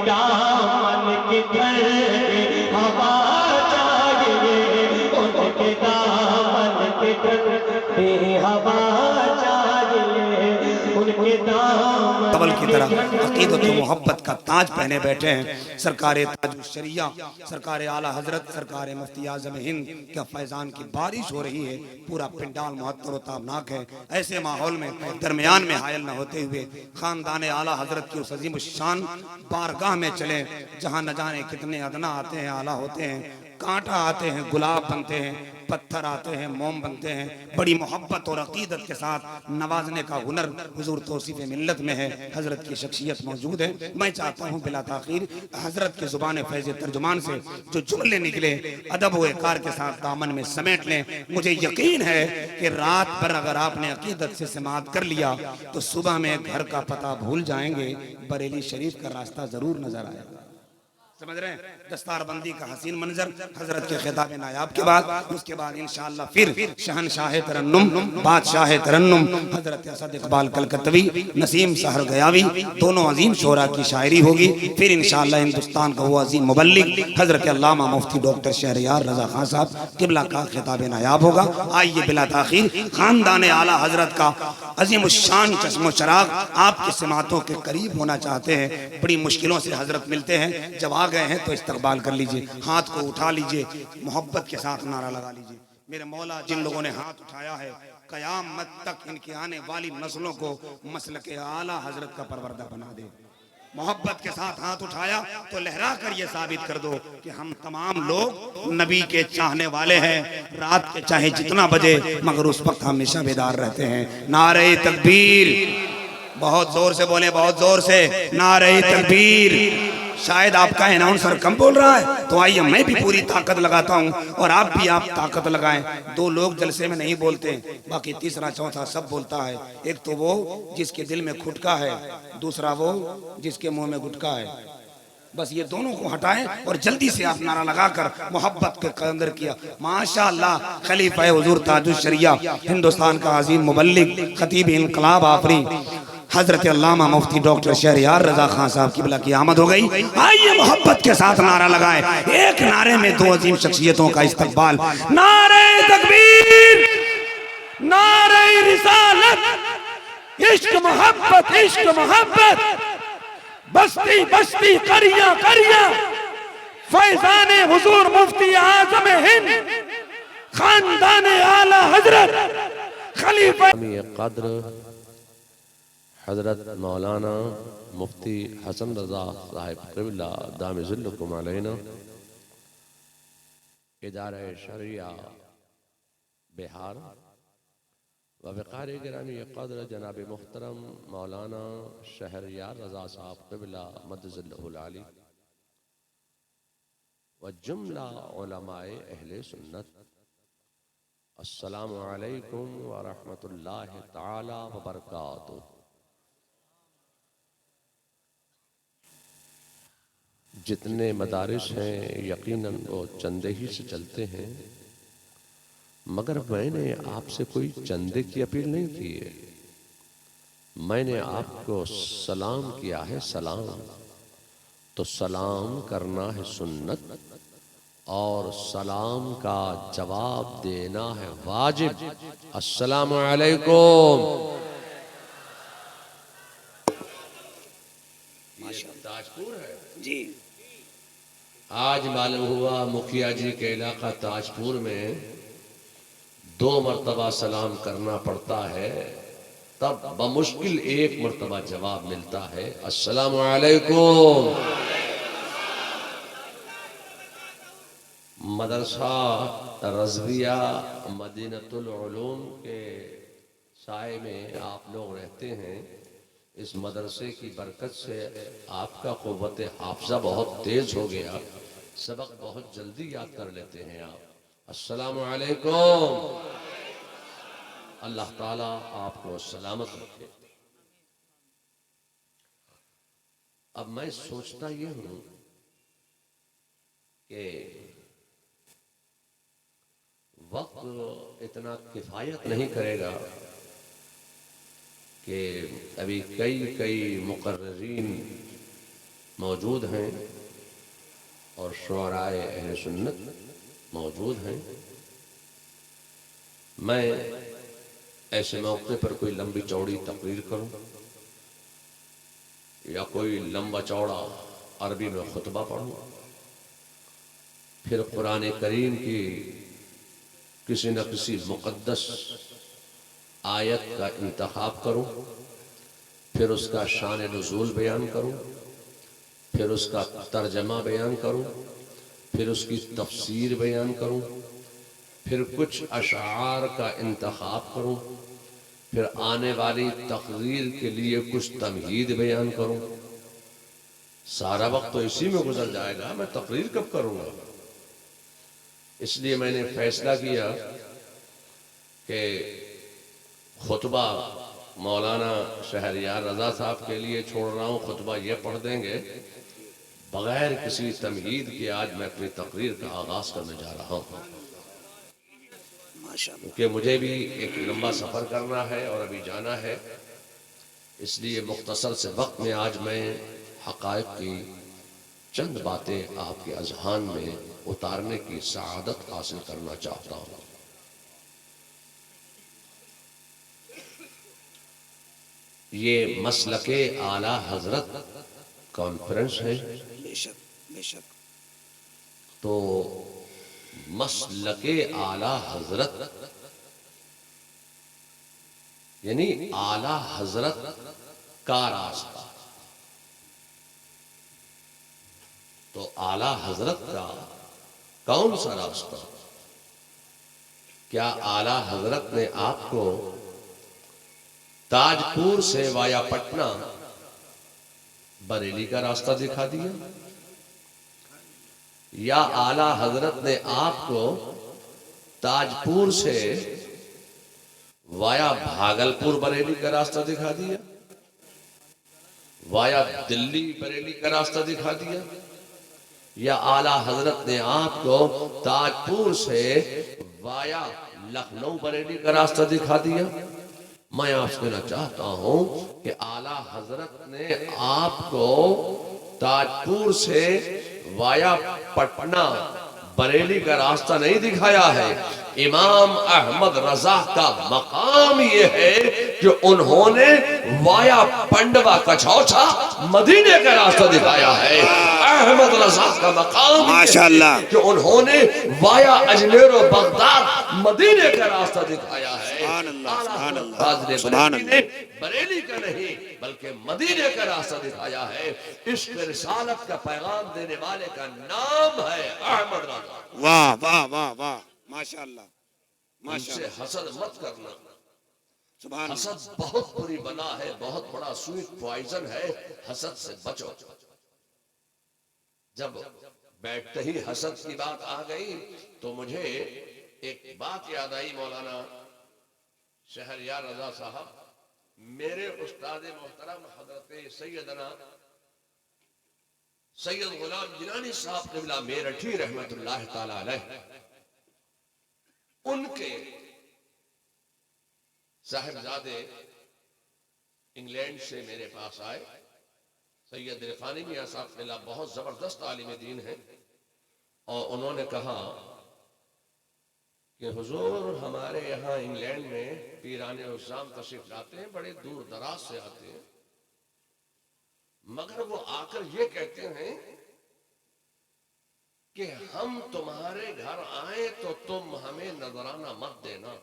دامن کی ٹھنڈی ہوا چاہیے، ان کے دامن کی ٹھنڈی ہوا چاہیے، ان کے دامن طول کی طرح عقیدت و محبت کا تاج پہنے بیٹھے ہیں سرکار تاج الشریعہ سرکار اعلیٰ حضرت سرکار مفتی اعظم ہند کا فیضان کی بارش ہو رہی ہے، پورا پنڈال معطر و تابناک ہے۔ ایسے ماحول میں درمیان میں حائل نہ ہوتے ہوئے خاندان اعلیٰ حضرت کی اس عظیم الشان بارگاہ میں چلیں جہاں نہ جانے کتنے ادنا آتے ہیں، اعلیٰ ہوتے ہیں، کانٹا آتے ہیں، گلاب بنتے ہیں، پتھر آتے ہیں، موم بنتے ہیں۔ بڑی محبت اور عقیدت کے ساتھ نوازنے کا ہنر حضور توصیف ملت میں ہے، حضرت کی شخصیت موجود ہے۔ میں چاہتا ہوں بلا تاخیر حضرت کے زبان فیض ترجمان سے جو جملے نکلے ادب و اقار کے ساتھ دامن میں سمیٹ لیں۔ مجھے یقین ہے کہ رات بھر اگر آپ نے عقیدت سے سماعت کر لیا تو صبح میں گھر کا پتہ بھول جائیں گے، بریلی شریف کا راستہ ضرور نظر آئے گا۔ سمجھ رہے ہیں؟ دستار بندی کا حسین منظر حضرت کے خطاب نایاب کے بعد اس کے بعد انشاءاللہ پھر شہنشاہ ترنم بادشاہ ترنم حضرت اسد اقبال کلکتوی نسیم سحر گیاوی دونوں عظیم شعراء کی شاعری ہوگی۔ پھر انشاءاللہ ہندوستان کا وہ عظیم مبلغ حضرت علامہ مفتی ڈاکٹر شہریار رضا خان صاحب قبلہ کا خطاب نایاب ہوگا۔ آئیے بلا تاخیر خاندان اعلیٰ حضرت کا عظیم الشان چشم و چراغ آپ کی سماعتوں کے قریب ہونا چاہتے ہیں، بڑی مشکلوں سے حضرت ملتے ہیں، جب آ گئے ہیں تو استقبال کر لیجئے، ہاتھ کو اٹھا لیجئے، محبت کے ساتھ نعرہ لگا لیجئے۔ میرے مولا جن لوگوں نے ہاتھ اٹھایا ہے قیامت تک ان کی آنے والی نسلوں کو مسلک اعلیٰ حضرت کا پروردہ بنا دے۔ محبت کے ساتھ ہاتھ اٹھایا تو لہرا کر یہ ثابت کر دو کہ ہم تمام لوگ نبی کے چاہنے والے ہیں، رات کے چاہے جتنا بجے مگر اس وقت ہمیشہ بیدار رہتے ہیں۔ نعرہ تکبیر، بہت زور سے بولیں، بہت زور سے نعرہ تکبیر۔ شاید آپ کا اناؤنسر کم بول رہا ہے تو آئیے میں بھی پوری طاقت لگاتا ہوں اور آپ بھی آپ طاقت لگائیں۔ دو لوگ جلسے میں نہیں بولتے، باقی تیسرا چوتھا سب بولتا ہے۔ ایک تو وہ جس کے دل میں کھٹکا ہے، دوسرا وہ جس کے منہ میں گٹکا ہے۔ بس یہ دونوں کو ہٹائیں اور جلدی سے آپ نعرہ لگا کر محبت کے قدر کیا۔ ماشاءاللہ خلیفہ حضور تاج الشریعہ ہندوستان کا عظیم مبلغ خطیب انقلاب آفریں حضرت علامہ مفتی ڈاکٹر شہریار رضا خان صاحب کی بلا کی آمد ہو گئی۔ آئیے محبت کے ساتھ نعرہ لگائیں، ایک نعرے میں دو عظیم شخصیتوں کا استقبال۔ نعرہ تکبیر، نعرہ رسالت، عشق محبت، عشق محبت، بستی بستی قریہ قریہ، فیضان حضور مفتی اعظم ہند خاندان اعلیٰ حضرت خلیفہ قدر حضرت مولانا مفتی حسن رضا صاحب قبلہ دام ظلکم علینا، ادارہ شریعہ بہار و وقار گرامی قدر جناب محترم مولانا شہریار رضا صاحب قبلہ مد ظلہ العالی و جملہ علماء اہل سنت، السلام علیکم ورحمۃ اللہ تعالی وبرکاتہ۔ جتنے مدارس ہیں یقیناً وہ چندے ہی سے چلتے ہیں، مگر میں نے آپ سے کوئی چندے کی اپیل نہیں کی ہے، میں نے آپ کو سلام کیا ہے۔ سلام تو سلام کرنا ہے سنت اور سلام کا جواب دینا ہے واجب۔ السلام علیکم۔ تاجپور ہے جی آج معلوم ہوا مکھیا جی کے علاقہ تاجپور میں 2 مرتبہ سلام کرنا پڑتا ہے، تب بمشکل 1 مرتبہ جواب ملتا ہے، السلام علیکم۔ مدرسہ رضویہ مدینۃ العلوم کے سائے میں آپ لوگ رہتے ہیں، اس مدرسے کی برکت سے آپ کا قوت حافظہ بہت تیز ہو گیا، سبق بہت جلدی یاد کر لیتے ہیں آپ۔ السلام علیکم۔ اللہ تعالیٰ آپ کو سلامت رکھے۔ اب میں سوچتا یہ ہوں کہ وقت اتنا کفایت نہیں کرے گا کہ ابھی کئی مقررین موجود ہیں اور شعرائے اہل سنت موجود ہیں. میں ایسے موقع پر کوئی لمبی چوڑی تقریر کروں یا کوئی لمبا چوڑا عربی میں خطبہ پڑھوں، پھر قرآن کریم کی کسی نہ کسی مقدس آیت کا انتخاب کروں، پھر اس کا شان نزول بیان کروں، پھر اس کا ترجمہ بیان کروں، پھر اس کی تفسیر بیان کروں، پھر کچھ اشعار کا انتخاب کروں، پھر آنے والی تقریر کے لیے کچھ تمہید بیان کروں. سارا وقت تو اسی میں گزر جائے گا، میں تقریر کب کروں گا؟ اس لیے میں نے فیصلہ کیا کہ خطبہ مولانا شہریار رضا صاحب کے لیے چھوڑ رہا ہوں. خطبہ یہ پڑھ دیں گے بغیر کسی تمہید کے. آج میں اپنی تقریر کا آغاز کرنے جا رہا ہوں کیونکہ مجھے بھی ایک لمبا سفر کرنا ہے اور ابھی جانا ہے. اس لیے مختصر سے وقت میں آج میں حقائق کی چند باتیں آپ کے اذہان میں اتارنے کی سعادت حاصل کرنا چاہتا ہوں. یہ مسلک اعلی حضرت کانفرنس ہے. بے شک. تو مسلک اعلی حضرت یعنی اعلی حضرت کا راستہ. تو اعلی حضرت کا کون سا راستہ؟ کیا اعلی حضرت نے آپ کو تاج پور سے وایا پٹنہ بریلی کا راستہ دکھا دیا، یا اعلی حضرت نے آپ کو تاج پور سے وایا بھاگلپور بریلی کا راستہ دکھا دیا، وایا دلی بریلی کا راستہ دکھا دیا، یا اعلی حضرت نے آپ کو تاج پور سے وایا لکھنؤ بریلی کا راستہ دکھا دیا؟ میں آپ سے کہنا چاہتا ہوں کہ اعلی حضرت نے آپ کو تاج پور سے وایا پٹنہ بریلی کا راستہ نہیں دکھایا ہے. امام احمد رضا کا مقام یہ ہے کہ انہوں نے وایا پنڈوا کچھوچا مدینے کا راستہ دکھایا ہے. احمد رضا کا مقام ماشاءاللہ کہ انہوں نے وایا اجمیر و بغداد مدینے کا راستہ دکھایا ہے. سبحان اللہ. بریلی کا نہیں بلکہ مدینے کا راستہ دکھایا ہے. عشق رسالت کا پیغام دینے والے کا نام ہے احمد رضا. واہ واہ واہ واہ ماشاءاللہ. ان سے حسد مت کرنا. سبحان اللہ. حسد بہت بری بلا ہے، بہت بڑا سویٹ پوائزن ہے. حسد سے بچو. جب بیٹھتے ہی حسد کی بات آ گئی تو مجھے ایک بات یاد آئی. مولانا شہریار رضا صاحب میرے استاد محترم حضرت سیدنا سید غلام جیلانی صاحب قبلہ میرٹھی رحمت اللہ تعالی علیہ، ان کے صاحبزادے انگلینڈ سے میرے پاس آئے. سید عرفانی میاں صاحب قبلہ بہت زبردست عالم دین ہے، اور انہوں نے کہا کہ حضور ہمارے یہاں انگلینڈ میں پیران عظام تشریف لاتے ہیں، بڑے دور دراز سے آتے ہیں، مگر وہ آ کر یہ کہتے ہیں کہ ہم تمہارے گھر آئیں تو تم ہمیں نذرانہ مت دینا،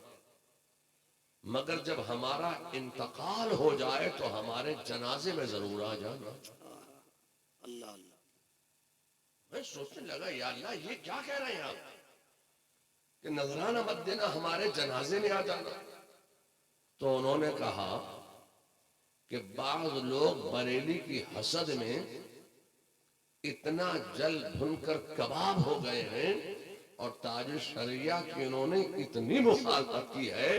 مگر جب ہمارا انتقال ہو جائے تو ہمارے جنازے میں ضرور آ جانا. اللہ اللہ. میں سوچنے لگا یا اللہ یہ کیا کہہ رہے ہیں آپ کہ نذرانہ مت دینا، ہمارے جنازے میں آ جانا؟ تو انہوں نے کہا کہ بعض لوگ بریلی کی حسد میں اتنا جل بھن کر کباب ہو گئے ہیں اور تاج الشریعہ کی انہوں نے اتنی مخالفت کی ہے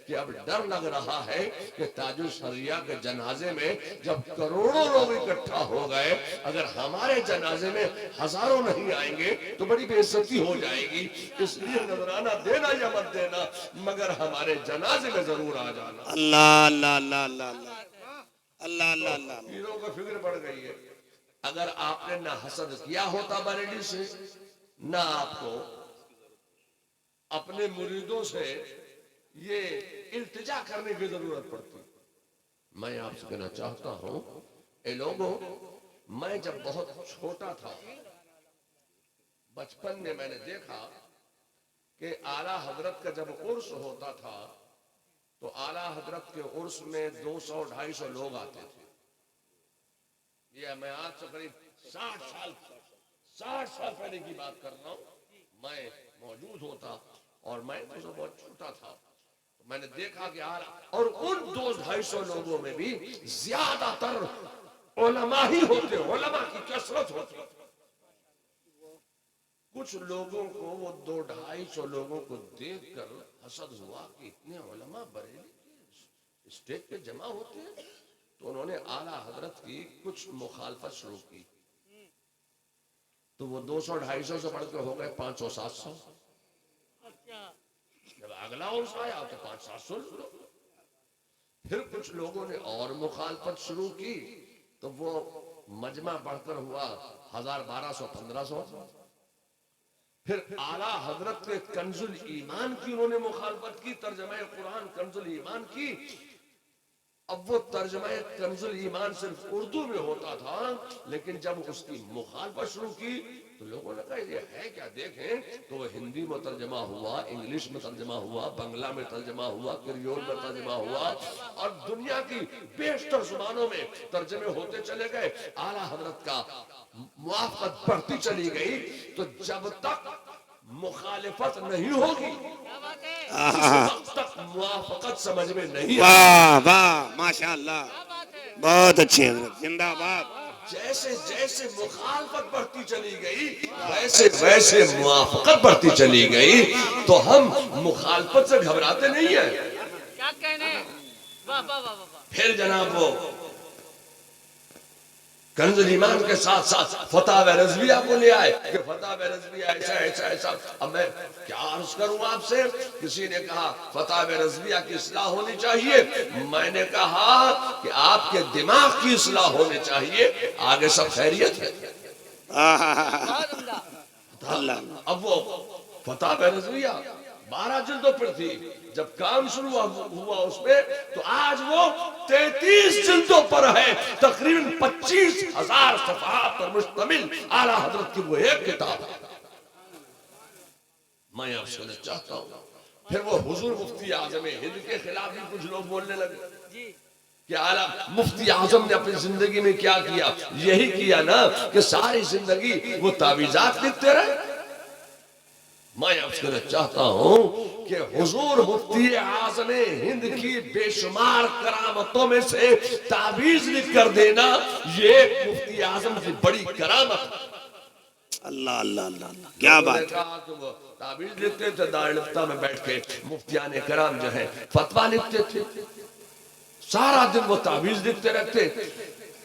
کہ اب ڈر لگ رہا ہے کہ تاج الشریعہ کے جنازے میں جب کروڑوں لوگ اکٹھا ہو گئے، اگر ہمارے جنازے میں ہزاروں نہیں آئیں گے تو بڑی بے عزتی ہو جائے گی. اس لیے نذرانہ دینا یا مت دینا مگر ہمارے جنازے میں ضرور آ جانا. اللہ اللہ اللہ اللہ اللہ اللہ اللہ اللہ. پیروں کا فکر بڑھ گئی ہے. اگر آپ نے نہ حسد کیا ہوتا بریلی سے، نہ آپ کو اپنے مریدوں سے یہ التجا کرنے کی ضرورت پڑتی۔ میں آپ سے کہنا چاہتا ہوں اے لوگوں، میں جب بہت چھوٹا تھا، بچپن میں نے دیکھا کہ اعلیٰ حضرت کا جب عرس ہوتا تھا تو اعلیٰ حضرت کے عرس میں 200-250 لوگ آتے تھے۔ یہ میں آج سے قریب 60 سال پہلے کی بات کر رہا ہوں، میں موجود ہوتا اور میں بہت چھوٹا تھا، میں نے دیکھا کہ اور ان 200-250 لوگوں میں بھی زیادہ تر علماء ہی ہوتے، علماء کی کثرت ہوتی۔ کچھ لوگوں کو وہ 200-250 لوگوں کو دیکھ کر حسد ہوا کہ اتنے علماء بریلی کے اسٹیج پہ جمع ہوتے ہیں، تو انہوں نے اعلیٰ حضرت کی کچھ مخالفت شروع کی، تو وہ 200-250 سے بڑھ کے ہو گئے 500-700۔ جب اگلا عرس آیا تو 500-700 لوگ، پھر کچھ لوگوں نے اور مخالفت شروع کی تو وہ مجمع بڑھ کر ہوا 1000-1200-1500۔ پھر اعلیٰ حضرت کے کنز الایمان کی انہوں نے مخالفت کی، ترجمہ قرآن کنز الایمان کی۔ اب وہ ترجمہ کنز الایمان صرف اردو میں ہوتا تھا، لیکن جب اس کی مخالفت شروع کی تو لوگوں نے کہا یہ ہے کیا، دیکھیں تو وہ ہندی میں ترجمہ ہوا، انگلش میں ترجمہ ہوا، بنگلہ میں ترجمہ ہوا، کریول میں ترجمہ ہوا، اور دنیا کی بیشتر زبانوں میں ترجمے ہوتے چلے گئے۔ اعلیٰ حضرت کا موافقت بڑھتی چلی گئی، تو جب تک مخالفت نہیں ہوگی اس وقت تک موافقت سمجھ میں نہیں آئے۔ واہ واہ ماشاءاللہ، بہت اچھی حضرت، زندہ باد۔ جیسے جیسے مخالفت بڑھتی چلی گئی ویسے ویسے موافقت بڑھتی چلی گئی، تو ہم مخالفت سے گھبراتے نہیں ہیں۔ کیا کہنے؟ واہ واہ واہ واہ۔ پھر جناب وہ کنز الایمان کے ساتھ ساتھ فتح رضویہ کو لے آئے کہ فتح رضویہ ایسا ایسا ایسا۔ اب میں کیا عرض کروں آپ سے، کسی نے کہا فتح رضویہ کی اصلاح ہونی چاہیے، میں نے کہا کہ آپ کے دماغ کی اصلاح ہونی چاہیے، آگے سب خیریت ہے۔ اب وہ فتح رضویہ 12 جلدوں پر تھی، جب کام شروع ہوا اس پہ تو آج وہ 33 جلدوں پر ہے، تقریباً 25,000 صفحات پر مشتمل اعلیٰ حضرت کی وہ ایک کتاب ہے۔ میں آپ سے چاہتا ہوں پھر وہ حضور مفتی اعظم ہند کے خلاف بھی کچھ لوگ بولنے لگے کہ اعلیٰ مفتی اعظم نے اپنی زندگی میں کیا کیا، یہی کیا نا کہ ساری زندگی وہ تعویذات لکھتے رہے۔ میں آپ سے چاہتا ہوں کہ حضور مفتی اعظم ہند کی بے شمار کرامتوں میں سے تعویذ لکھ کر دینا، یہ مفتی اعظم کی بڑی کرامت ہے۔ اللہ اللہ اللہ، کیا بات ہے۔ وہ تعویذ لکھتے تھے، دارالفتہ میں بیٹھ کے مفتیان کرام جو ہیں فتویٰ لکھتے تھے، سارا دن وہ تعویذ لکھتے رہتے۔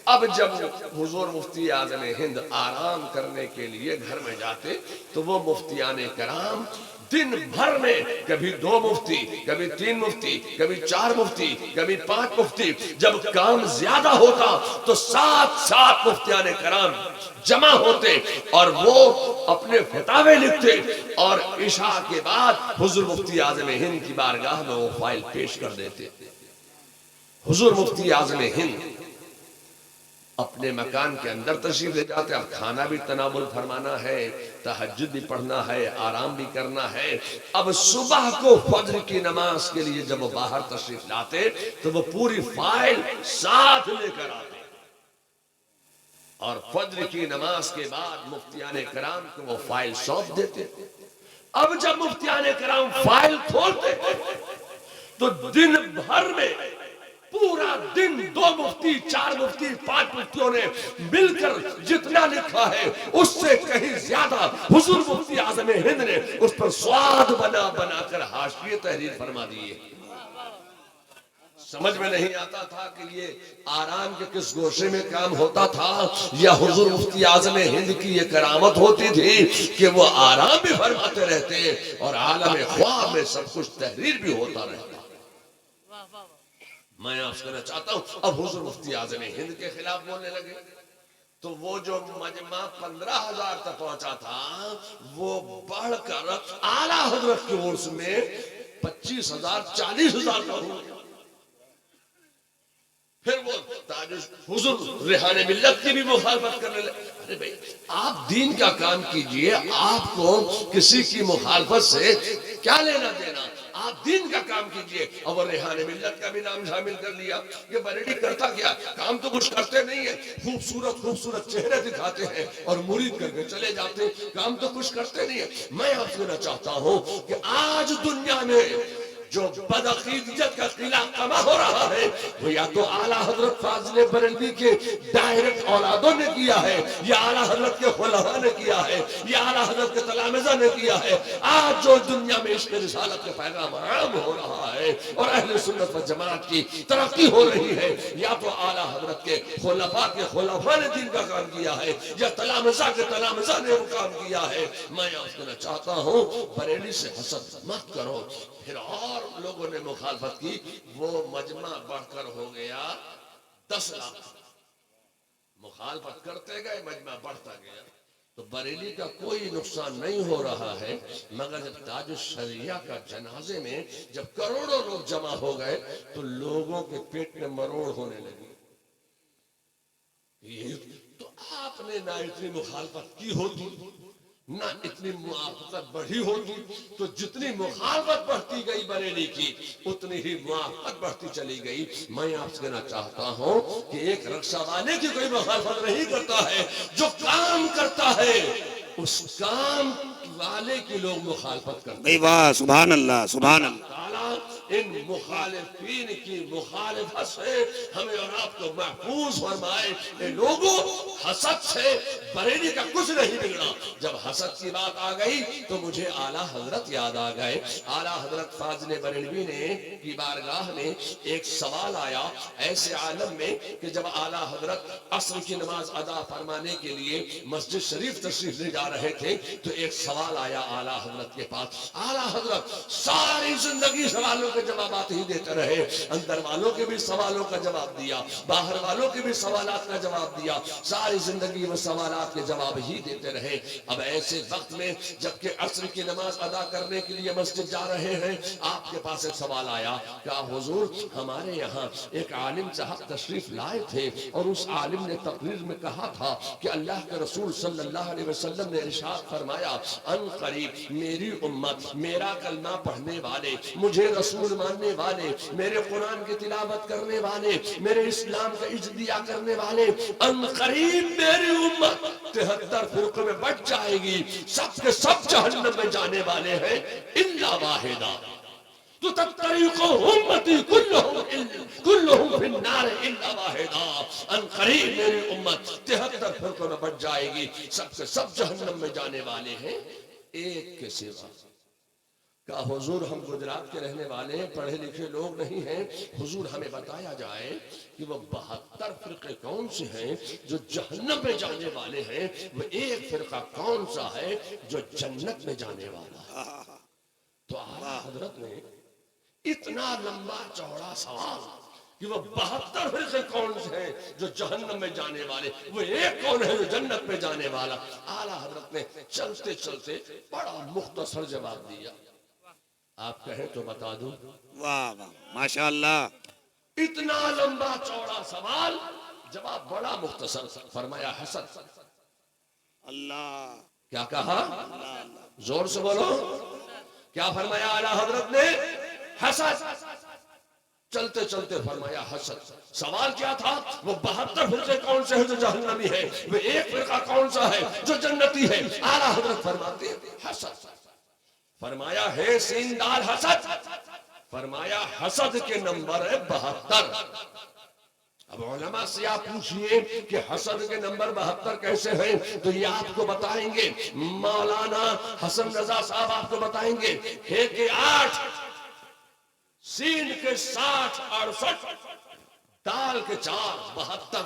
اب جب حضور مفتی اعظم ہند آرام کرنے کے لیے گھر میں جاتے تو وہ مفتیان کرام دن بھر میں کبھی 2 مفتی، کبھی 3 مفتی، کبھی 4 مفتی، کبھی 5 مفتی، جب کام زیادہ ہوتا تو 7 مفتیان کرام جمع ہوتے اور وہ اپنے فتاوے لکھتے، اور عشاء کے بعد حضور مفتی اعظم ہند کی بارگاہ میں وہ فائل پیش کر دیتے۔ حضور مفتی اعظم ہند اپنے مکان کے اندر تشریف لے جاتے، اب کھانا بھی تناول فرمانا ہے، تہجد بھی پڑھنا ہے، آرام بھی کرنا ہے۔ اب صبح کو فجر کی نماز کے لیے جب وہ باہر تشریف لاتے تو وہ پوری فائل ساتھ لے کر آتے، اور فجر کی نماز کے بعد مفتیان کرام کو وہ فائل سونپ دیتے۔ اب جب مفتیان کرام فائل کھولتے تو دن بھر میں پورا دن 2 مفتی، 4 مفتی، 5 مفتیوں نے مل کر جتنا لکھا ہے اس سے کہیں زیادہ حضور مفتی اعظم ہند نے اس پر سواد بنا بنا کر حاشیے تحریر فرما دیے۔ سمجھ میں نہیں آتا تھا کہ یہ آرام کے کس گوشے میں کام ہوتا تھا، یا حضور مفتی اعظم ہند کی یہ کرامت ہوتی تھی کہ وہ آرام بھی فرماتے رہتے اور عالم خواب میں سب کچھ تحریر بھی ہوتا رہتا۔ میں آپ سے کہنا چاہتا ہوں اب حضور مفتی اعظم ہند کے خلاف بولنے لگے، تو وہ جو مجمع 15,000 تک پہنچا تھا وہ بڑھ کر اعلیٰ حضرت کے عرس میں 25,000 40,000 کا ہو گیا. پھر وہ تاج حضور ریحان ملت کی بھی مخالفت کرنے لگے. ارے بھائی آپ دین کا کام کیجئے, آپ کو کسی کی مخالفت سے کیا لینا دینا, آپ دین کا کام کیجئے. اور ریحان ملت کا بھی نام شامل کر لیا. یہ بریلوی کرتا کیا, کام تو کچھ کرتے نہیں ہے, خوبصورت خوبصورت چہرے دکھاتے ہیں اور مرید کر کے چلے جاتے ہیں, کام تو کچھ کرتے نہیں ہے. میں آپ سے کہنا چاہتا ہوں کہ آج دنیا میں جو بدعقیدیت کا قلعہ کما ہو رہا ہے وہ یا تو اعلیٰ حضرت فاضل بریلوی کے ڈائریکٹ اولادوں نے کیا ہے, یا اعلیٰ حضرت کے خلفاء نے کیا ہے, یا اعلیٰ حضرت کے تلامذہ نے کیا ہے. آج جو دنیا میں عشق رسالت کا پیغام عام ہو رہا ہے اور اہل سنت و جماعت کی ترقی ہو رہی ہے, یا تو اعلیٰ حضرت کے خلفاء نے دین کا کام کیا ہے, یا تلامذہ کے تلامذہ نے وہ کام کیا ہے. میں آپ کہنا چاہتا ہوں بریلی سے حسد مت کرو. پھر اور لوگوں نے مخالفت کی, وہ مجمع بڑھ کر ہو گیا 10 لاکھ. مخالفت کرتے گئے, مجمع بڑھتا گیا. تو بریلی کا کوئی نقصان نہیں ہو رہا ہے, مگر جب تاج الشریعہ کا جنازے میں جب کروڑوں لوگ جمع ہو گئے تو لوگوں کے پیٹ میں مروڑ ہونے لگی. تو آپ نے نہ اتنی مخالفت کی ہوتی نہ اتنی موافقت بڑھی ہوتی, تو جتنی مخالفت بڑھتی گئی بریلی کی اتنی ہی موافقت بڑھتی چلی گئی. میں آپ سے کہنا چاہتا ہوں کہ ایک رکشہ والے کی کوئی مخالفت نہیں کرتا ہے, جو کام کرتا ہے اس کام والے کی لوگ مخالفت کرتے ہیں. واہ سبحان اللہ سبحان اللہ. ان مخالفین کی مخالفت سے ہمیں اور آپ کو محفوظ فرمائے. اے لوگوں, حسد سے بریلی کا کچھ نہیں بگڑا. جب حسد کی بات آ گئی تو مجھے اعلیٰ حضرت یاد آ گئے. اعلیٰ حضرت فاضل بریلوی نے کی بارگاہ میں ایک سوال آیا ایسے عالم میں کہ جب اعلیٰ حضرت عصر کی نماز ادا فرمانے کے لیے مسجد شریف تشریف لے جا رہے تھے تو ایک سوال آیا اعلیٰ حضرت کے پاس. اعلیٰ حضرت ساری زندگی سوالوں کے جوابات ہی دیتے رہے, اندر والوں کے بھی سوالوں کا جواب دیا, باہر والوں کے بھی سوالات کا جواب دیا, ساری زندگی وہ سوالات کے جواب ہی دیتے رہے. اب ایسے وقت میں جبکہ عصر کی نماز ادا کرنے کے لیے مسجد جا رہے ہیں, آپ کے پاس ایک سوال آیا, کہا حضور ہمارے یہاں ایک عالم صاحب تشریف لائے تھے اور اس عالم نے تقریر میں کہا تھا کہ اللہ کے رسول صلی اللہ علیہ وسلم نے ارشاد فرمایا ان قریب میری امت, میرا کلمہ پڑھنے والے, مجھے رسول ماننے والے, میرے قرآن کی تلاوت کرنے والے, میرے اسلام کا اجتیاع کرنے والے, ان قریب میری امت 73 فرقے میں بٹ جائے گی, سب کے سب جہنم میں جانے والے ہیں الا واحدہ. تو تفتریق امتی کلہم فی النار الا واحدہ. ان قریب میری امت 73 فرقوں میں بٹ جائے گی, سب کے سب جہنم میں جانے والے ہیں ایک کے سوا. کہا حضور ہم گجرات کے رہنے والے ہیں, پڑھے لکھے لوگ نہیں ہیں, حضور ہمیں بتایا جائے کہ وہ 72 فرقے کون سے ہیں جو جہنم میں جانے والے ہیں, وہ ایک فرقہ کون سا ہے جو جنت میں جانے والا ہے. تو اعلیٰ حضرت نے اتنا لمبا چوڑا سوال کہ وہ 72 فرقے کون سے ہیں جو جہنم میں جانے والے, وہ ایک کون ہے جو جنت میں جانے والا. اعلیٰ حضرت نے چلتے چلتے بڑا مختصر جواب دیا. آپ کہیں تو بتا دوں. واہ واہ ماشاءاللہ. اتنا لمبا چوڑا سوال, جواب بڑا مختصر. فرمایا حسد. اللہ. کیا کہا؟ زور سے بولو. کیا فرمایا اعلیٰ حضرت نے؟ حسد. چلتے چلتے فرمایا حسد. سوال کیا تھا؟ وہ 72 فرقے کون سے ہیں جو جہنمی ہے, وہ ایک فرقہ کون سا ہے جو جنتی ہے. اعلیٰ حضرت فرماتے ہیں حسد. فرمایا ہے سین دال حسد. فرمایا حسد کے نمبر ہے 72. اب علماء سے آپ پوچھئے کہ حسد کے نمبر 72 کیسے ہیں, تو یہ آپ کو بتائیں گے مولانا حسن رضا صاحب آپ کو بتائیں گے. ہے کہ 8, سین کے 60 68, دال کے 4 72,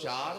4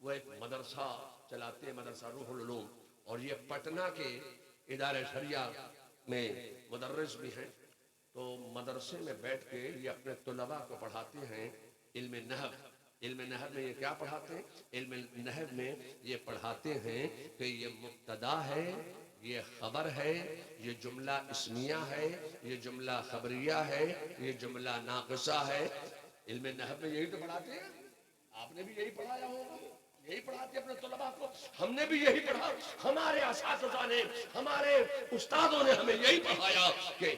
وہ ایک مدرسہ چلاتے ہیں، مدرسہ روح العلوم، اور یہ پٹنہ کے ادارہ شریعہ میں مدرس بھی ہیں۔ تو مدرسے میں بیٹھ کے یہ اپنے طلباء کو پڑھاتے ہیں علم نحو۔ علم نحو میں یہ کیا پڑھاتے ہیں؟ علم نحو میں یہ پڑھاتے ہیں کہ یہ مبتدا ہے، یہ خبر ہے، یہ جملہ اسمیہ ہے، یہ جملہ خبریہ ہے، یہ جملہ ناقصہ ہے۔ علم نحو میں یہی تو پڑھاتے ہیں، آپ نے بھی یہی پڑھایا ہوگا، یہی پڑھاتے اپنے طلباء کو، ہم نے بھی یہی پڑھا، ہمارے اساتذہ نے، ہمارے استادوں نے ہمیں یہی پڑھایا کہ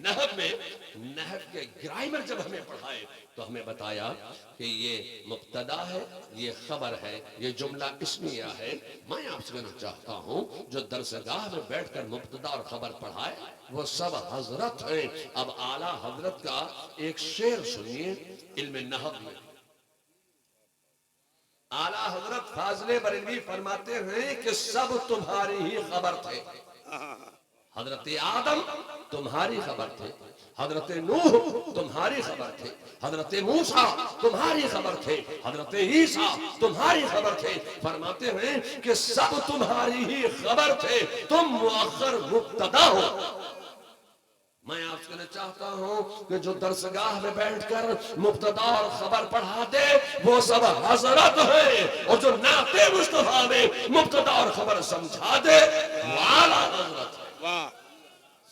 نحو میں، نحو کے گرامر جب ہمیں پڑھائے تو ہمیں بتایا کہ یہ مبتدا ہے، یہ خبر ہے، یہ جملہ اسمیہ ہے۔ میں آپ سے کہنا چاہتا ہوں جو درسگاہ میں بیٹھ کر مبتدا اور خبر پڑھائے وہ سب حضرت ہیں۔ اب اعلیٰ حضرت کا ایک شعر سنیے علم نحو میں۔ اعلیٰ حضرت فاضل بریلوی فرماتے ہیں کہ سب تمہاری ہی خبر تھے۔ حضرت آدم تمہاری خبر تھے، حضرت نوح تمہاری خبر تھے، حضرت موسیٰ تمہاری خبر تھے، حضرت عیسیٰ تمہاری خبر تھے۔ فرماتے ہیں کہ سب تمہاری ہی خبر تھے، تم مؤخر مبتدا ہو۔ میں آپ سے کہنا چاہتا ہوں کہ جو درسگاہ میں بیٹھ کر مبتدا اور خبر پڑھا دے وہ سب حضرت ہیں، اور جو نعت مصطفیٰ میں مبتدا اور خبر سمجھا دے وہ اعلیٰ حضرت ہے۔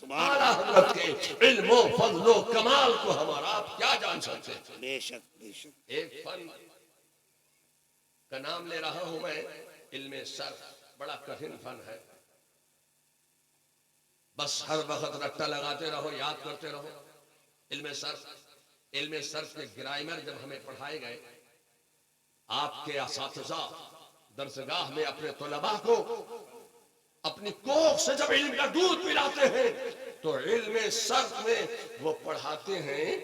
اعلیٰ حضرت کے علم و فضل و کمال کو ہم اور آپ کیا جان سکتے ہیں؟ بے شک بے شک۔ ایک فن کا نام لے رہا ہوں میں، علم صرف، بڑا کٹھن فن ہے، بس ہر وقت رٹا لگاتے رہو، یاد کرتے رہو۔ علم صرف، علم صرف کے گرامر جب ہمیں پڑھائے گئے، آپ کے اساتذہ درسگاہ میں اپنے طلباء کو اپنی کوکھ سے جب علم کا دودھ پلاتے ہیں تو علم صرف میں وہ پڑھاتے ہیں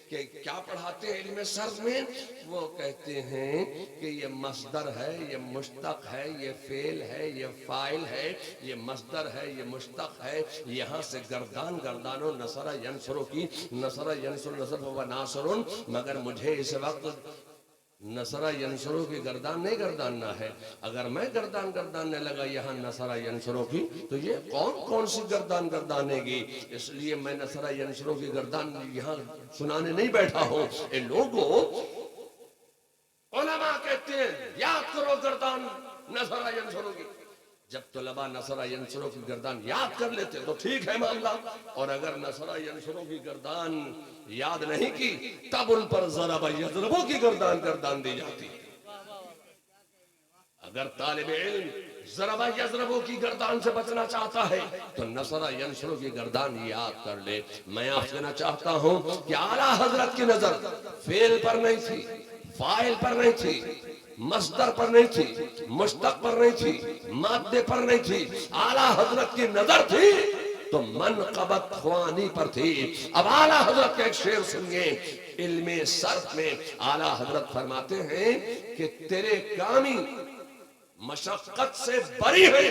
کہ کیا پڑھاتے ہیں علم صرف میں؟ وہ کہتے ہیں کہ یہ مصدر ہے، یہ مشتق ہے، یہ فعل ہے، یہ فاعل ہے، یہ مصدر ہے، یہ مشتق ہے، یہاں سے گردان گردانو نصر ینصرو کی نصر ینصر نصر و ناصر، مگر مجھے اس وقت نصرہ ینصرو کی گردان نہیں گرداننا ہے۔ اگر میں گردان گرداننے لگا یہاں نصرہ ینصرو کی تو یہ کون سی گردان گردانے گی؟ اس لیے میں نصرہ ینصرو کی گردان یہاں سنانے نہیں بیٹھا ہوں۔ اے لوگوں، علماء کہتے ہیں یاد کرو گردان نصرہ ینصرو کی۔ جب طلباء نصرہ ینصرو کی گردان یاد کر لیتے تو ٹھیک ہے معاملہ، اور اگر نصرہ ینصرو کی گردان یاد نہیں کی تب ان پر ضرب یضربو کی گردان دی جاتی۔ اگر طالب علم ضرب یضربو کی گردان سے بچنا چاہتا ہے تو نصرہ ینصرو کی گردان یاد کر لے۔ میں آپ سے کہنا چاہتا ہوں کہ اعلیٰ حضرت کی نظر فعل پر نہیں تھی، فاعل پر نہیں تھی، مصدر پر نہیں تھی، مشتق پر نہیں تھی، مادے پر نہیں تھی، اعلیٰ حضرت کی نظر تھی تو منقبت خوانی پر تھی۔ اب اعلیٰ حضرت کا ایک شعر سنیے علم صرف میں۔ اعلیٰ حضرت فرماتے ہیں کہ تیرے کامی مشقت سے بری ہے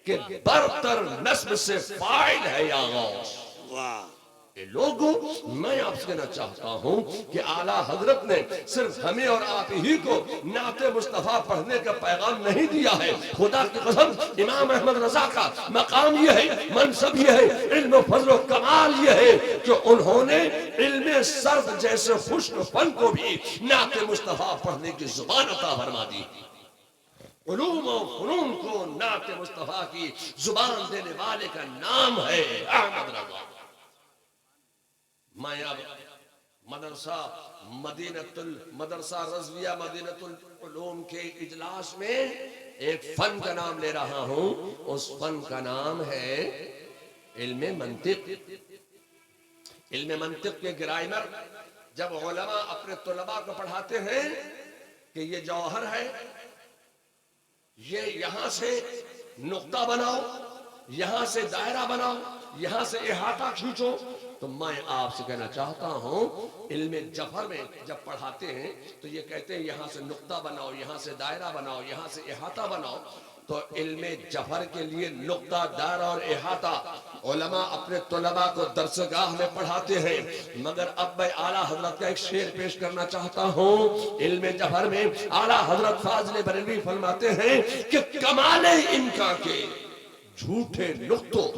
کہ برتر نسب سے فائل ہے یا غوث۔ واہ اے لوگوں، میں آپ سے کہنا چاہتا ہوں کہ اعلیٰ حضرت نے صرف ہمیں اور آپ ہی کو نعت مصطفیٰ پڑھنے کا پیغام نہیں دیا ہے۔ خدا کی قسم امام احمد رضا کا مقام یہ ہے، منصب یہ ہے، علم و فضل و کمال یہ ہے کہ انہوں نے علم صرف جیسے خشک فن کو بھی نعت مصطفیٰ پڑھنے کی زبان عطا فرما دی۔ علوم و فنون کو نعت مصطفیٰ کی زبان دینے والے کا نام ہے احمد رضا۔ میں اب مدرسہ رضویہ مدینۃ العلوم کے اجلاس میں ایک فن کا نام لے رہا ہوں، اس فن کا نام ہے علم منطق۔ علم منطق کے گرامر جب علماء اپنے طلباء کو پڑھاتے ہیں کہ یہ جوہر ہے، یہ یہاں سے نقطہ بناؤ، یہاں سے دائرہ بناؤ، یہاں سے احاطہ کھینچو، تو میں آپ سے کہنا چاہتا ہوں علم جفر میں جب پڑھاتے ہیں تو یہ کہتے ہیں یہاں سے نقطہ بناؤ، یہاں سے دائرہ بناؤ، یہاں سے احاطہ بناؤ۔ تو علم جفر کے لیے نقطہ، دائرہ اور احاطہ علماء اپنے طلباء کو درسگاہ میں پڑھاتے ہیں، مگر اب میں اعلیٰ حضرت کا ایک شعر پیش کرنا چاہتا ہوں۔ علم جوہر میں اعلیٰ حضرت فاضل بریلوی فرماتے ہیں کہ کمال امکان کے جھوٹے نقطوں،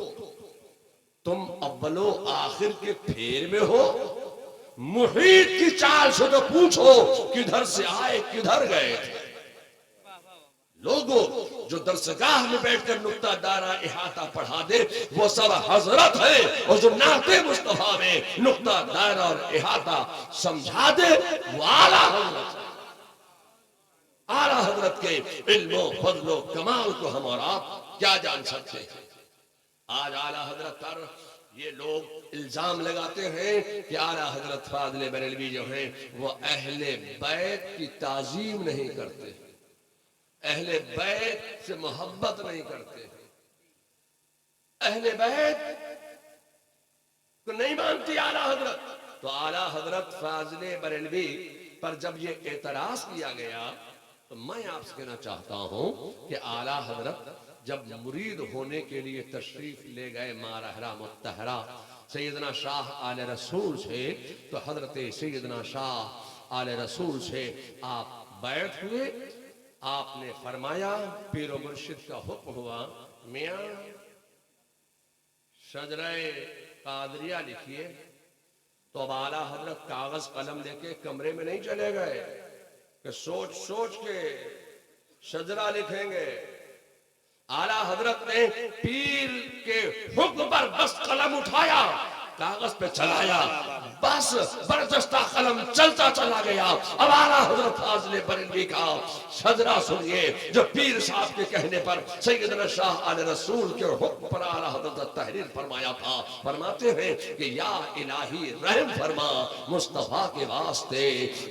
تم اول و آخر کے پھیر میں ہو، محیط کی چال سے تو پوچھو کدھر سے آئے کدھر گئے تھے۔ لوگوں جو درسگاہ میں بیٹھ کر نقطہ دارہ احاطہ پڑھا دے وہ سب حضرت ہے، اور جو نعت مصطفیٰ میں نقطہ دارہ اور احاطہ سمجھا دے وہ اعلیٰ حضرت ہے۔ اعلیٰ حضرت کے علم و فضل و کمال کو ہم اور آپ کیا جان سکتے ہیں۔ آج اعلیٰ حضرت پر یہ لوگ الزام لگاتے ہیں کہ اعلیٰ حضرت فاضل بریلوی جو ہیں وہ اہل بیت کی تعظیم نہیں کرتے، اہل بیت سے محبت نہیں کرتے، اہل بیت کو نہیں مانتی اعلیٰ حضرت۔ تو اعلیٰ حضرت فاضل بریلوی پر جب یہ اعتراض کیا گیا تو میں آپ سے کہنا چاہتا ہوں کہ اعلیٰ حضرت جب مرید ہونے کے لیے تشریف لے گئے مارحرہ متحرہ سیدنا شاہ آل رسول سے، تو حضرت سیدنا شاہ آل رسول سے آپ بیعت ہوئے۔ آپ نے فرمایا، پیر و مرشد کا حکم ہوا، میاں شجرہ قادریہ لکھیے۔ تو اب اعلیٰ حضرت کاغذ قلم لے کے کمرے میں نہیں چلے گئے کہ سوچ سوچ کے شجرہ لکھیں گے۔ اعلیٰ حضرت نے پیر کے حکم پر بس قلم اٹھایا، کاغذ پہ چلایا، بس برجستہ قلم چلتا چلا گیا۔ اب اعلیٰ حضرت فاضل بریلوی کا شجرہ سنیے جو پیر صاحب کے کہنے پر سیدنا شاہ آل رسول کے حکم پر اعلیٰ حضرت تحریر فرمایا تھا۔ فرماتے ہیں کہ یا الہی رحم فرما مصطفیٰ کے واسطے،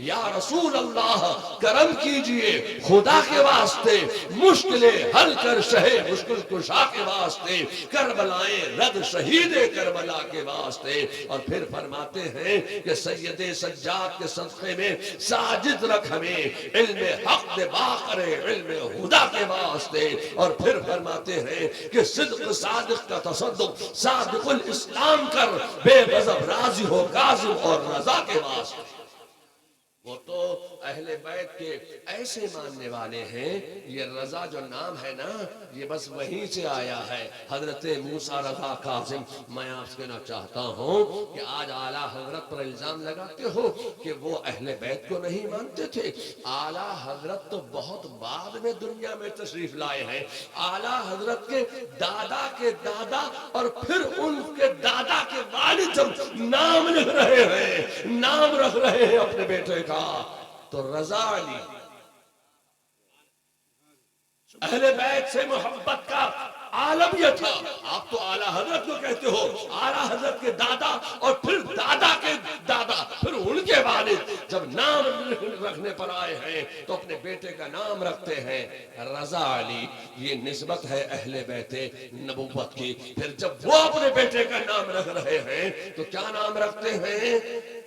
یا رسول اللہ کرم کیجئے خدا کے واسطے، مشکلیں حل کر شہ مشکل کشا کے واسطے، کربلائیں رد شہید کربلا کے واسطے۔ اور پھر فرماتے ہیں کہ سید سجاد کے صدقے میں ساجد رکھ ہمیں، علم حق دے باقر علم خدا کے واسطے۔ اور پھر فرماتے ہیں کہ صدق صادق کا تصدق صادق الاسلام کر، بے غضب راضی ہو کاظم اور رضا کے واسطے۔ وہ تو اہل بیت کے ایسے ماننے والے ہیں، یہ رضا جو نام ہے نا یہ بس وہیں سے آیا ہے، حضرت موسیٰ رضا کاظم۔ میں آپ سے کہنا چاہتا ہوں کہ آج اعلیٰ حضرت پر الزام لگاتے ہو کہ وہ اہل بیت کو نہیں مانتے تھے۔ اعلیٰ حضرت تو بہت بعد میں دنیا میں تشریف لائے ہیں۔ اعلیٰ حضرت کے دادا اور پھر ان کے دادا کے والد جب نام لکھ رہے ہیں، نام رکھ رہے ہیں اپنے بیٹے کا، تو رضا علی اہل بیت سے محبت کا عالم یہ تھا۔ آپ تو اعلیٰ حضرت کو کہتے ہو، اعلیٰ حضرت کے دادا اور پھر دادا کے دادا پھر ان کے والد جب نام رکھنے پر آئے ہیں تو اپنے بیٹے کا نام رکھتے ہیں رضا علی۔ یہ نسبت ہے اہل بیت نبوت کی۔ پھر جب وہ اپنے بیٹے کا نام رکھ رہے ہیں تو کیا نام رکھتے ہیں؟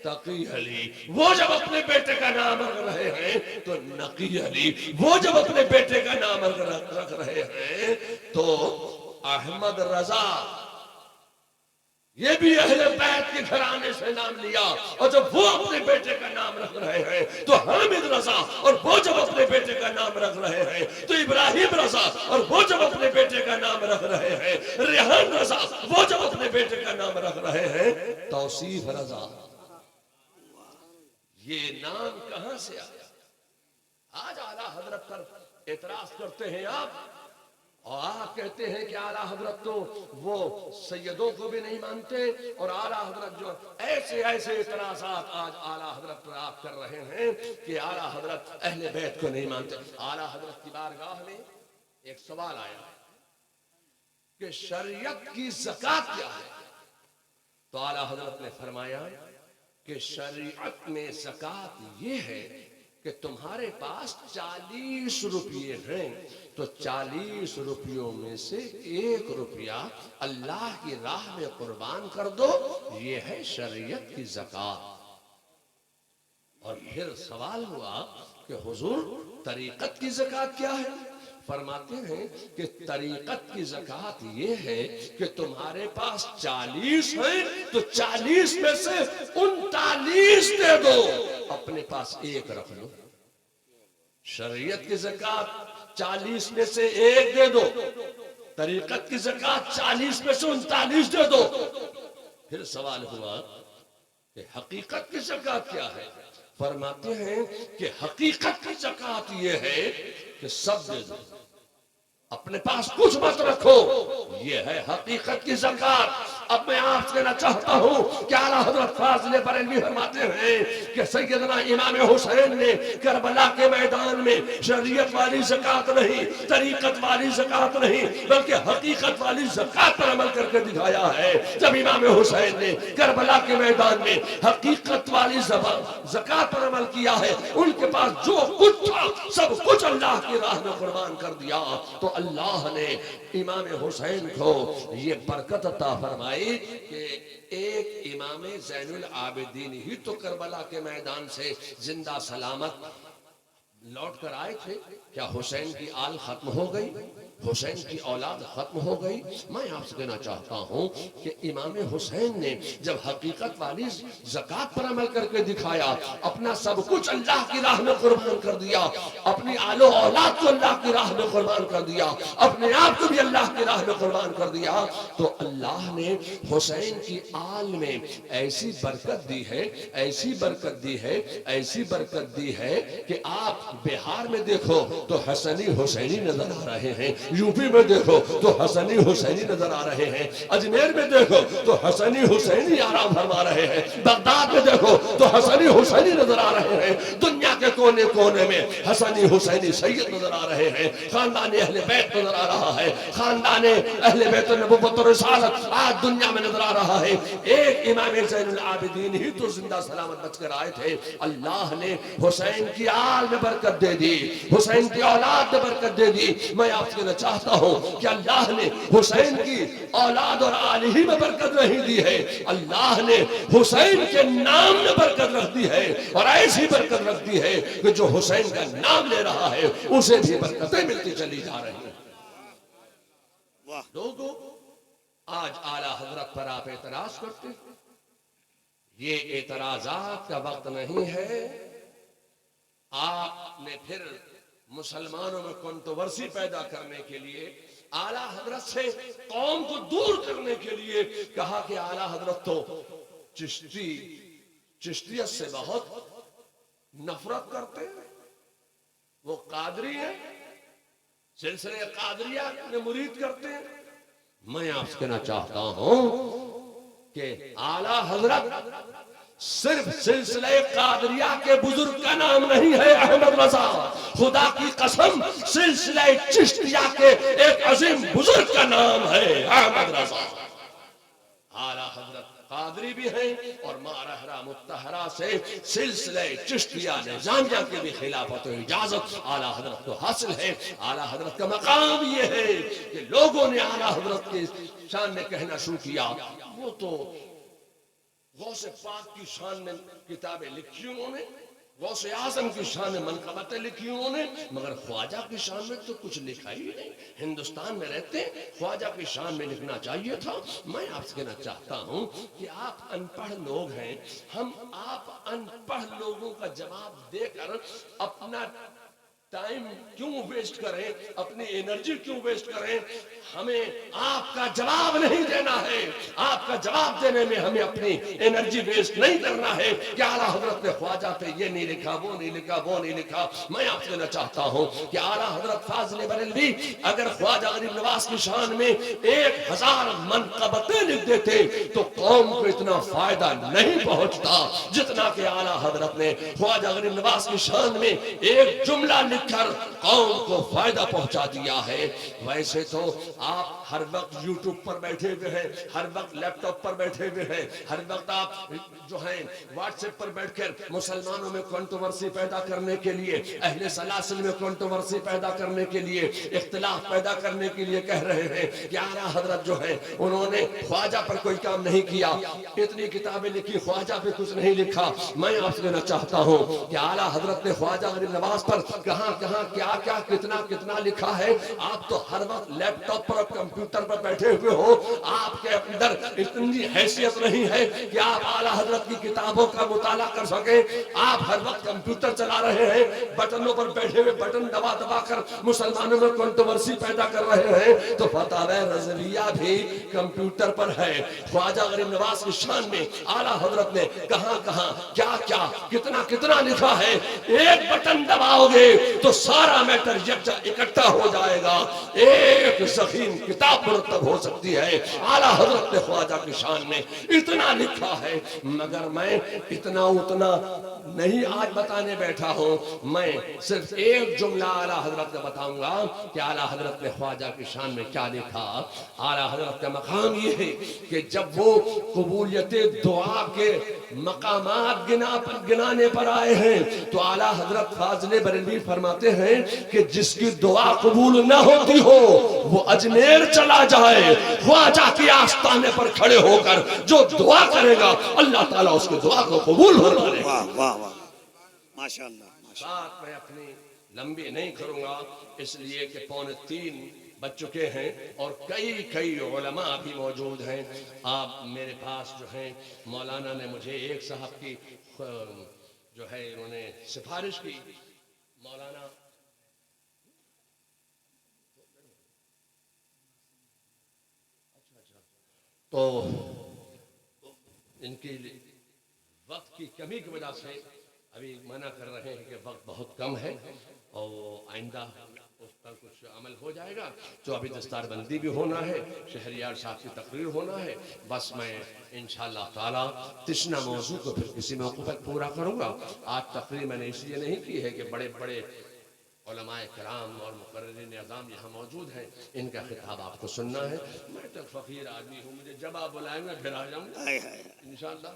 تقی علی۔ وہ جب اپنے بیٹے کا نام رکھ رہے ہیں تو نقی علی۔ وہ جب اپنے بیٹے کا نام رکھ رہے ہیں تو احمد رضا۔ یہ بھی اہل بیت کے گھرانے سے نام لیا۔ اور جب وہ اپنے بیٹے کا نام رکھ رہے ہیں تو حامد رضا، اور وہ جب اپنے بیٹے کا نام رکھ رہے ہیں تو ابراہیم رضا، اور وہ جب اپنے بیٹے کا نام رکھ رہے ہیں ریحان رضا، وہ جب اپنے بیٹے کا نام رکھ رہے ہیں توصیف رضا۔ یہ نام کہاں سے آیا؟ آج اعلیٰ حضرت پر اعتراض کرتے ہیں آپ، اور آپ کہتے ہیں کہ اعلیٰ حضرت تو وہ سیدوں کو بھی نہیں مانتے، اور اعلیٰ حضرت جو ایسے اعتراضات آج اعلیٰ حضرت پر آپ کر رہے ہیں کہ اعلیٰ حضرت اہل بیت کو نہیں مانتے۔ اعلیٰ حضرت کی بارگاہ میں ایک سوال آیا کہ شریعت کی زکوٰۃ کیا ہے؟ تو اعلیٰ حضرت نے فرمایا کہ شریعت میں زکوٰۃ یہ ہے کہ تمہارے پاس 40 روپیے ہیں تو 40 روپیوں میں سے 1 روپیہ اللہ کی راہ میں قربان کر دو، یہ ہے شریعت کی زکوٰۃ۔ اور پھر سوال ہوا کہ حضور طریقت کی زکوٰۃ کیا ہے؟ فرماتے ہیں کہ طریقت کی زکوٰۃ یہ ہے کہ تمہارے پاس 40 ہیں تو 40 میں سے 39 دے دو، اپنے پاس 1 رکھ لو۔ شریعت کی زکوٰۃ 40 میں سے 1 دے دو، طریقت کی زکوٰۃ 40 میں سے 39 دے دو۔ پھر سوال ہوا کہ حقیقت کی زکوٰۃ کیا ہے؟ فرماتے ہیں کہ حقیقت کی زکوٰۃ یہ ہے کہ سب دے دو، اپنے پاس کچھ مت رکھو، یہ ہے حقیقت کی زکوٰۃ۔ اب میں آپ سے کہنا چاہتا ہوں کہ اعلیٰ حضرت فاضل بریلوی فرماتے ہیں کہ سیدنا امام حسین نے کربلا کے میدان میں شریعت والی زکوٰۃ نہیں، طریقت والی زکوٰۃ نہیں، بلکہ حقیقت والی زکوٰۃ پر عمل کر کے دکھایا ہے۔ جب امام حسین نے کربلا کے میدان میں حقیقت والی زکوٰۃ پر عمل کیا ہے، ان کے پاس جو کچھ تھا سب کچھ اللہ کی راہ میں قربان کر دیا، تو اللہ نے امام حسین کو یہ برکت عطا فرمائی کہ ایک امام زین العابدین ہی تو کربلا کے میدان سے زندہ سلامت لوٹ کر آئے تھے۔ کیا حسین کی آل ختم ہو گئی؟ حسین کی اولاد ختم ہو گئی؟ میں آپ سے کہنا چاہتا ہوں کہ امام حسین نے جب حقیقت والی زکوٰۃ پر عمل کر کے دکھایا، اپنا سب کچھ اللہ کی راہ میں قربان کر دیا، اپنی آل و اولاد کو اللہ کی راہ میں قربان کر دیا، اپنے آپ کو بھی اللہ کی راہ میں قربان کر دیا، تو اللہ نے حسین کی آل میں ایسی برکت دی ہے، ایسی برکت دی ہے، ایسی برکت دی ہے کہ آپ بہار میں دیکھو تو حسنی حسینی نظر آ رہے ہیں، یو پی میں دیکھو تو حسنی حسینی نظر آ رہے ہیں، اجمیر میں دیکھو تو حسنی حسینی آرام فرما رہے ہیں، بغداد میں دیکھو تو حسنی حسینی نظر آ رہے ہیں، دنیا کے کونے کونے میں حسنی حسینی سید نظر آ رہے ہیں، خاندان اہل بیت نظر آ رہا ہے، خاندان اہل بیت نبوت و رسالت آج دنیا میں نظر آ رہا ہے۔ ایک امام زین العابدین ہی تو زندہ سلامت بچ کر آئے تھے، اللہ نے حسین کی آل میں برکت دے دی، حسین کی اولاد میں برکت دے دی۔ میں آپ سے چاہتا ہوں کہ اللہ نے حسین کی اولاد اور آل ہی میں برکت نہیں دی ہے، اللہ نے حسین کے نام میں برکت رکھ دی ہے، اور ایسی برکت رکھ دی ہے کہ جو حسین کا نام لے رہا ہے اسے بھی برکتیں ملتی چلی جا رہی ہیں۔ لوگوں، آج اعلیٰ حضرت پر آپ اعتراض کرتے ہیں، یہ اعتراضات کا وقت نہیں ہے۔ آپ نے پھر مسلمانوں میں کنٹروورسی پیدا کرنے کے لیے اعلیٰ حضرت سے قوم کو دور کرنے کے لیے کہا کہ اعلیٰ حضرت تو چشتیت سے بہت نفرت کرتے ہیں، وہ قادری ہیں، سلسلے قادریہ میں مرید کرتے ہیں۔ میں آپ سے کہنا چاہتا ہوں کہ اعلیٰ حضرت صرف سلسلہ قادریہ کے بزرگ کا نام نہیں ہے احمد رضا، خدا کی قسم سلسلہ چشتیہ کے ایک عظیم بزرگ کا نام ہے احمد رضا۔ اعلیٰ حضرت قادری بھی ہیں اور مارحرہ متحرہ سے سلسلہ چشتیہ نظامیہ کے بھی خلافت و اجازت اعلیٰ حضرت کو حاصل ہے۔ اعلیٰ حضرت کا مقام یہ ہے کہ لوگوں نے اعلیٰ حضرت کے شان میں کہنا شروع کیا، وہ تو غوث پاک کی شان میں کتابیں لکھی انہوں نے، غوث اعظم کی شان میں منقبتیں لکھی انہوں نے، مگر خواجہ کی شان میں تو کچھ لکھا ہی نہیں۔ ہندوستان میں رہتے خواجہ کی شان میں لکھنا چاہیے تھا۔ میں آپ سے کہنا چاہتا ہوں کہ آپ ان پڑھ لوگ ہیں، ہم آپ ان پڑھ لوگوں کا جواب دے کر اپنا ٹائم کیوں ویسٹ کریں، اپنی انرجی کیوں ویسٹ کریں؟ ہمیں آپ کا جواب نہیں دینا ہے، آپ کا جواب دینے میں ہمیں اپنی انرجی ویسٹ نہیں کرنا ہے کہ اعلیٰ حضرت نے خواجہ پہ یہ نہیں لکھا، وہ نہیں لکھا، وہ نہیں لکھا۔ میں آپ سے کہنا چاہتا ہوں کہ اعلیٰ حضرت فاضل بریلوی اگر خواجہ غریب نواز کی شان میں 1000 منقبتیں لکھ دیتے تو قوم کو اتنا فائدہ نہیں پہنچتا جتنا کہ اعلیٰ حضرت نے خواجہ غریب نواز کی شان میں ایک جملہ کر قوم کو فائدہ پہنچا دیا ہے۔ ویسے تو آپ ہر وقت یوٹیوب پر بیٹھے ہوئے ہیں، ہر وقت لیپ ٹاپ پر بیٹھے ہوئے ہیں، ہر وقت آپ جو ہیں واٹس ایپ پر بیٹھ کر مسلمانوں میں کنٹروورسی پیدا کرنے کے لیے، اہل سلاسل میں کنٹروورسی پیدا کرنے کے لیے، اختلاف پیدا کرنے کے لیے کہہ رہے ہیں کہ اعلیٰ حضرت جو ہے انہوں نے خواجہ پر کوئی کام نہیں کیا، اتنی کتابیں لکھی خواجہ پہ کچھ نہیں لکھا۔ میں آپ سے کہنا چاہتا ہوں کہ اعلیٰ حضرت نے خواجہ غریب نواز پر کہاں کہاں کہاں کیا کیا کتنا کتنا لکھا ہے. آپ تو ہر وقت لیپ ٹاپ پر اور کمپیوٹر پر بیٹھے ہوئے ہو. آپ کے اندر اتنی حیثیت نہیں ہے کہ آپ اعلیٰ حضرت کی کتابوں کا مطالعہ کر سکیں. آپ ہر وقت کمپیوٹر چلا رہے ہیں, بٹنوں پر بیٹھے ہوئے بٹن دبا دبا کر مسلمانوں میں کنٹروورسی پیدا کر رہے ہیں. تو فتاوی رضویہ بھی کمپیوٹر پر ہے. خواجہ غریب نواز کی شان میں اعلیٰ حضرت نے کہاں کہاں کیا کیا کتنا کتنا لکھا ہے. ایک بٹن دباؤ گے تو سارا میٹر یکجا اکٹھا ہو جائے گا. ایک ضخیم کتاب مرتب ہو سکتی ہے. اعلیٰ حضرت نے خواجہ کی شان میں اتنا لکھا ہے. مگر میں اتنا اتنا نہیں آج بتانے بیٹھا ہوں. میں صرف ایک جملہ اعلیٰ حضرت کا بتاؤں گا کہ اعلیٰ حضرت نے خواجہ کی شان میں کیا لکھا. اعلیٰ حضرت کا مقام یہ ہے کہ جب وہ قبولیت دعا کے مقامات گنانے پر آئے ہیں تو اعلیٰ حضرت فاضل بریلوی فرماتے ہیں کہ جس کی دعا قبول نہ ہوتی ہو وہ اجمیر چلا جائے, خواجہ کی آستانے پر کھڑے ہو کر جو دعا کرے گا اللہ تعالیٰ اس کی دعا کو قبول فرما لے گا. واہ واہ واہ, ماشاءاللہ. بات میں اپنی لمبی نہیں کروں گا اس لیے کہ 2:45 بج چکے ہیں اور کئی علماء بھی موجود ہیں. آپ میرے پاس جو ہیں مولانا نے مجھے ایک صاحب کی جو ہے انہوں نے سفارش کی. مولانا تو ان کی وقت کی کمی کی وجہ سے ابھی منع کر رہے ہیں کہ وقت بہت کم ہے اور آئندہ اس پر کچھ عمل ہو جائے گا. تو ابھی دستار بندی بھی ہونا ہے, شہریار صاحب کی تقریر ہونا ہے. بس میں انشاءاللہ تعالی تشنا موضوع کو پھر کسی موقع پر پورا کروں گا. آج تقریر میں نے اس لیے نہیں کی ہے کہ بڑے بڑے علماء کرام اور مقررین اعظام یہاں موجود ہیں, ان کا خطاب آپ کو سننا ہے. میں تو فقیر آدمی ہوں, مجھے جب آپ بلائیں گے پھر آ جاؤں گا انشاءاللہ.